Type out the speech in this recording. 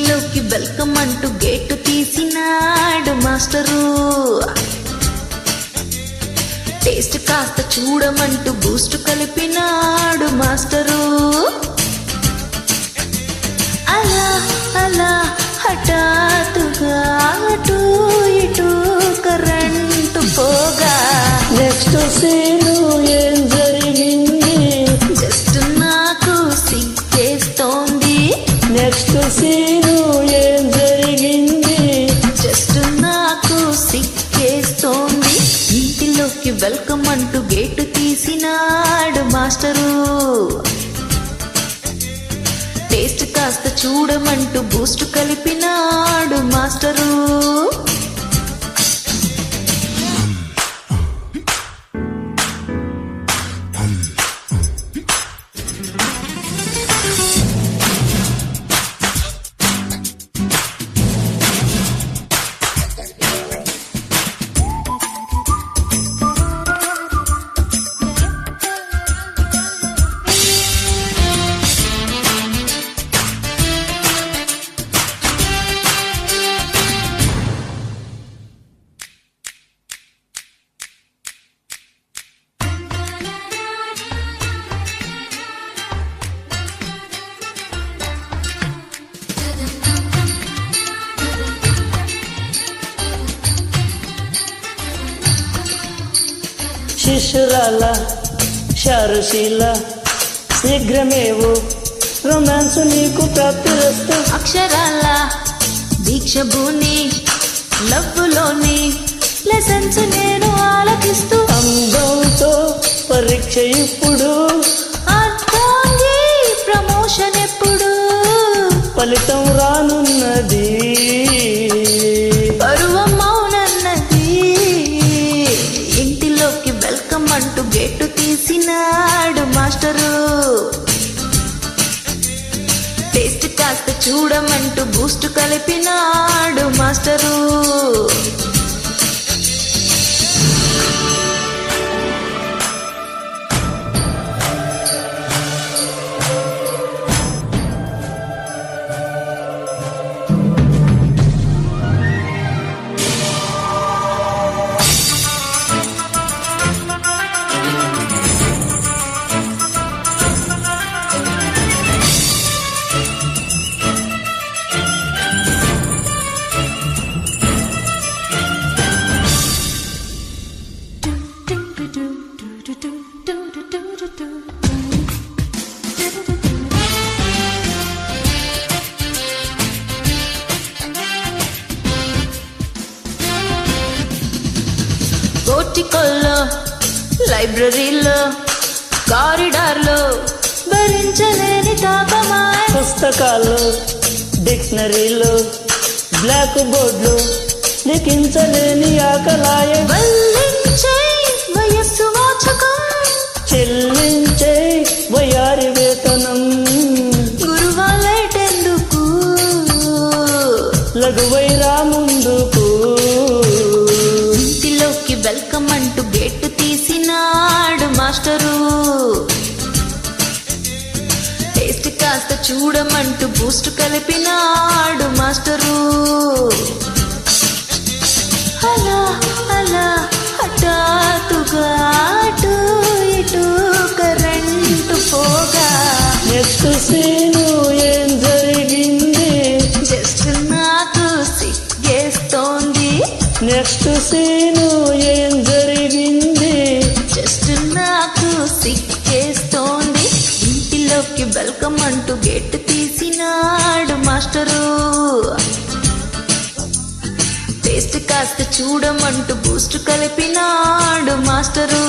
ఇంటిలోకి వెల్కమ్ అంటూ గేటు తీసినాడు మాస్టరు. టేస్ట్ కాస్త చూడమంటూ బూస్ట్ కలిపినాడు మాస్టరు. అలా అలా హఠాత్తుగా అటు ఇటు కరెంటు పోగా నెక్స్ట్ సీను ఏం జరిగింది? జస్ట్ నాకు సిగ్గేస్తోంది. నెక్స్ట్ సీను ఏం జరిగింది? జస్ట్ నాకు సిగ్గేస్తోంది. ఇంటిలోకి వెల్కమ్ అంటూ గేటు తీసినాడు మాస్టరు. టేస్ట్ కాస్త చూడమంటూ బూస్ట్ కలిపినాడు మాస్టరు. శిశురాల శారుశీల శీఘ్రమేవో రొమాన్స్ నీకు ప్రాప్తిరస్తు. అక్షరాల దీక్ష భూని లవ్వులోని లెసన్స్ నేను ఆలకిస్తూ అందంతో పరీక్ష ఇప్పుడు, అర్థాంగి ప్రమోషన్ ఎప్పుడు, ఫలితం రానున్నది పరువం మౌనన్నది. ఇంటిలోకి వెల్కమ్ అంటూ గేటు తీసినాడు మాస్టరు. టేస్ట్ కాస్త చూడమంటూ బూస్ట్ కలిపినాడు మాస్టరు. కోటికొల్లో లైబ్రరీలో కారిడార్లో భరించలేని తాపమాయ, పుస్తకాల్లో డిక్షనరీలో బ్లాక్ బోర్డులో లిఖించలేని ఆకలాయ, వల్లించే వయస్సు వాచకం చెల్లించే వయారి వేతనం, గురువాలేటెందుకు లఘువైరా ముందుకు. ఇంటిలోకి వెల్కమ్ అంటూ గేటు తీసినాడు మాస్టరు. టేస్ట్ కాస్త చూడమంటూ బూస్ట్ కలిపినాడు మాస్టరు. అలా అలా హఠాత్తుగా అటు ఇటు కరెంటు పోగా నెక్స్ట్ సీను ఏం జరిగింది? జస్ట్ నాకు సిగ్గేస్తోంది. నెక్స్ట్ సీను ఏం జరిగింది? జస్ట్ నాకు సిగ్గేస్తోంది. ఇంటిలోకి వెల్కమ్ అంటూ గేటు తీసినాడు మాస్టరు. టేస్ట్ కాస్త చూడమంటూ బూస్ట్ కలిపినాడు మాస్టరు.